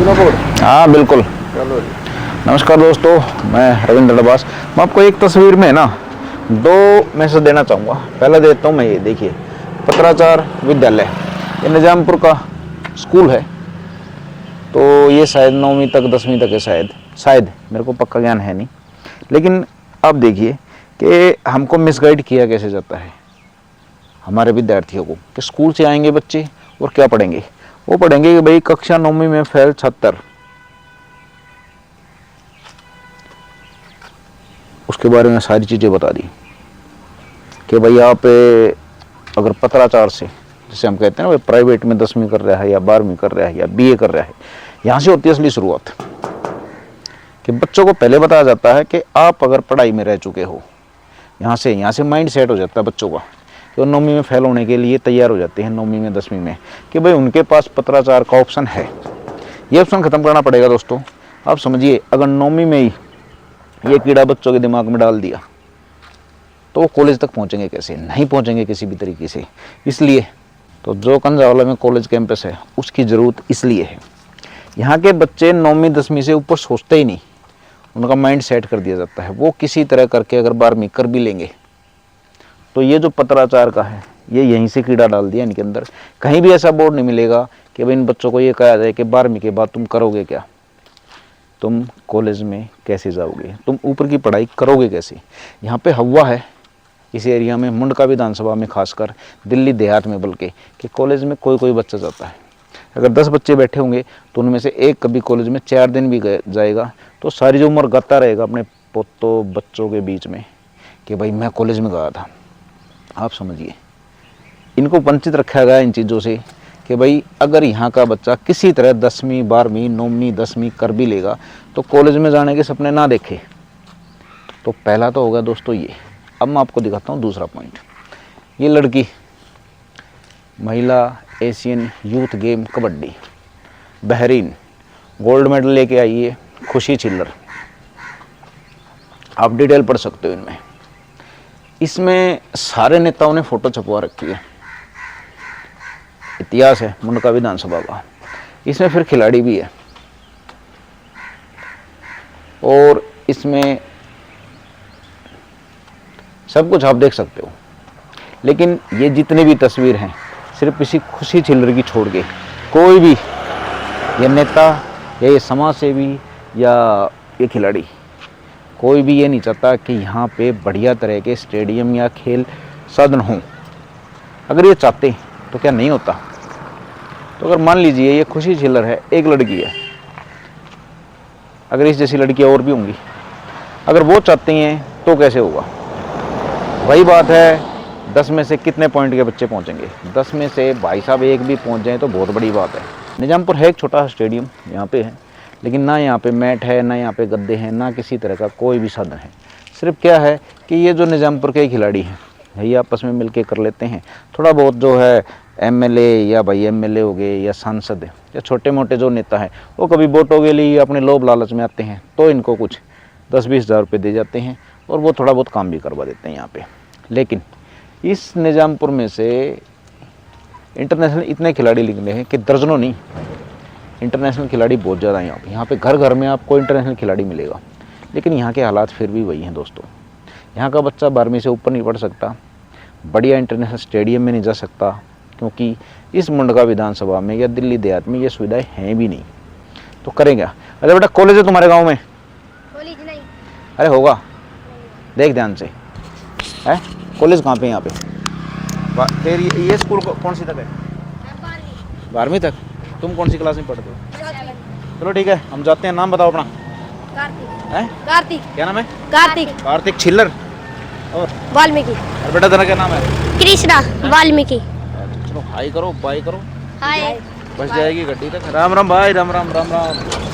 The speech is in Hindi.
हाँ बिल्कुल। चलो जी। नमस्कार दोस्तों, मैं रविंद्र डबास। मैं आपको एक तस्वीर में ना दो मैसेज देना चाहूँगा। पहला देता हूँ मैं, ये देखिए, पत्राचार विद्यालय, ये निजामपुर का स्कूल है। तो ये शायद 9वीं तक 10वीं तक है, शायद मेरे को पक्का ज्ञान है नहीं। लेकिन आप देखिए कि हमको मिसगाइड किया कैसे जाता है हमारे विद्यार्थियों को, कि स्कूल से आएंगे बच्चे और क्या पढ़ेंगे। वो पढ़ेंगे कि भाई कक्षा 9वीं में फेल 76, उसके बारे में सारी चीज़ें बता दी कि भाई आप अगर पत्राचार से, जैसे हम कहते हैं ना, भाई प्राइवेट में 10वीं कर रहा है या 12वीं कर रहा है या बीए कर रहा है, यहाँ से होती है असली शुरुआत। कि बच्चों को पहले बताया जाता है कि आप अगर पढ़ाई में रह चुके हो, यहाँ से माइंड सेट हो जाता है बच्चों का कि वो 9वीं में फेल होने के लिए तैयार हो जाते हैं 9वीं में 10वीं में, कि भाई उनके पास पत्राचार का ऑप्शन है। ये ऑप्शन ख़त्म करना पड़ेगा दोस्तों। आप समझिए, अगर 9वीं में ही ये कीड़ा बच्चों के दिमाग में डाल दिया तो वो कॉलेज तक पहुंचेंगे कैसे? नहीं पहुंचेंगे किसी भी तरीके से। इसलिए तो जो कंजावला में कॉलेज कैंपस है उसकी ज़रूरत इसलिए है। यहाँ के बच्चे 9वीं 10वीं से ऊपर सोचते ही नहीं, उनका माइंड सेट कर दिया जाता है। वो किसी तरह करके अगर 12वीं कर भी लेंगे तो ये जो पत्राचार का है, ये यहीं से कीड़ा डाल दिया इनके अंदर। कहीं भी ऐसा बोर्ड नहीं मिलेगा कि भाई इन बच्चों को ये कहा जाए कि 12वीं के बाद तुम करोगे क्या, तुम कॉलेज में कैसे जाओगे, तुम ऊपर की पढ़ाई करोगे कैसे। यहाँ पे हवा है इस एरिया में, मुंडका विधानसभा में, खासकर दिल्ली देहात में, बल्कि कि कॉलेज में कोई बच्चा जाता है। अगर 10 बच्चे बैठे होंगे तो उनमें से एक कभी कॉलेज में 4 दिन भी जाएगा तो सारी जो उम्र गाता रहेगा अपने पोतों बच्चों के बीच में कि भाई मैं कॉलेज में गया था। आप समझिए, इनको वंचित रखा गया इन चीज़ों से कि भाई अगर यहाँ का बच्चा किसी तरह 10वीं 12वीं 9वीं 10वीं कर भी लेगा तो कॉलेज में जाने के सपने ना देखे। तो पहला तो होगा दोस्तों ये। अब मैं आपको दिखाता हूँ दूसरा पॉइंट। ये लड़की महिला Asian youth game kabaddi Bahrain gold medal लेके आई है, खुशी छिल्लर। आप डिटेल पढ़ सकते हो इनमें। इसमें सारे नेताओं ने फोटो छपवा रखी है। इतिहास है मुंडका विधानसभा का। इसमें फिर खिलाड़ी भी है और इसमें सब कुछ आप देख सकते हो। लेकिन ये जितने भी तस्वीर हैं, सिर्फ इसी खुशी छिल्लर की छोड़ के कोई भी ये नेता या ये समाज सेवी या ये खिलाड़ी, कोई भी ये नहीं चाहता कि यहाँ पे बढ़िया तरह के स्टेडियम या खेल साधन हों। अगर ये चाहते तो क्या नहीं होता? तो अगर मान लीजिए ये खुशी छिल्लर है, एक लड़की है, अगर इस जैसी लड़कियाँ और भी होंगी, अगर वो चाहती हैं तो कैसे होगा? वही बात है, 10 में से कितने पॉइंट के बच्चे पहुंचेंगे? 10 में से भाई साहब एक भी पहुंच जाए तो बहुत बड़ी बात है। निजामपुर है एक छोटा स्टेडियम यहाँ पे है, लेकिन ना यहाँ पे मैट है, ना यहाँ पे गद्दे हैं, ना किसी तरह का कोई भी साधन है। सिर्फ क्या है कि ये जो निजामपुर के खिलाड़ी हैं यही आपस में मिलके कर लेते हैं। थोड़ा बहुत जो है एमएलए या भाई एमएलए हो गए या सांसद या छोटे मोटे जो नेता हैं, वो कभी वोटों के लिए अपने लोभ लालच में आते हैं तो इनको कुछ 10-20 हज़ार रुपये दे जाते हैं और वो थोड़ा बहुत काम भी करवा देते हैं यहाँ पे। लेकिन इस निजामपुर में से इंटरनेशनल इतने खिलाड़ी निकले हैं कि दर्जनों नहीं, इंटरनेशनल खिलाड़ी बहुत ज़्यादा हैं यहाँ पे। घर घर में आपको इंटरनेशनल खिलाड़ी मिलेगा। लेकिन यहाँ के हालात फिर भी वही हैं दोस्तों। यहाँ का बच्चा 12वीं से ऊपर नहीं पढ़ सकता, बढ़िया इंटरनेशनल स्टेडियम में नहीं जा सकता, क्योंकि इस मुंडका विधानसभा में या दिल्ली देहात में ये सुविधाएं हैं भी नहीं। तो करें क्या? अरे बेटा, कॉलेज है तुम्हारे गाँव में? कॉलेज नहीं। अरे होगा, देख ध्यान से है। कॉलेज कहाँ पे? यहाँ पे। फिर ये स्कूल कौन सी तक है? 12वीं तक। तुम कौन सी क्लास में पढ़ते हो? चलो ठीक है, हम जाते हैं। नाम बताओ अपना। कार्तिक। क्या नाम है? कार्तिक छिल्लर। और वाल्मीकि। और बेटा तेरा क्या नाम है? कृष्णा वाल्मीकि। चलो हाई करो, बाय करो। हाय। बस जाएगी गड्डी तक। राम राम भाई, राम राम राम राम।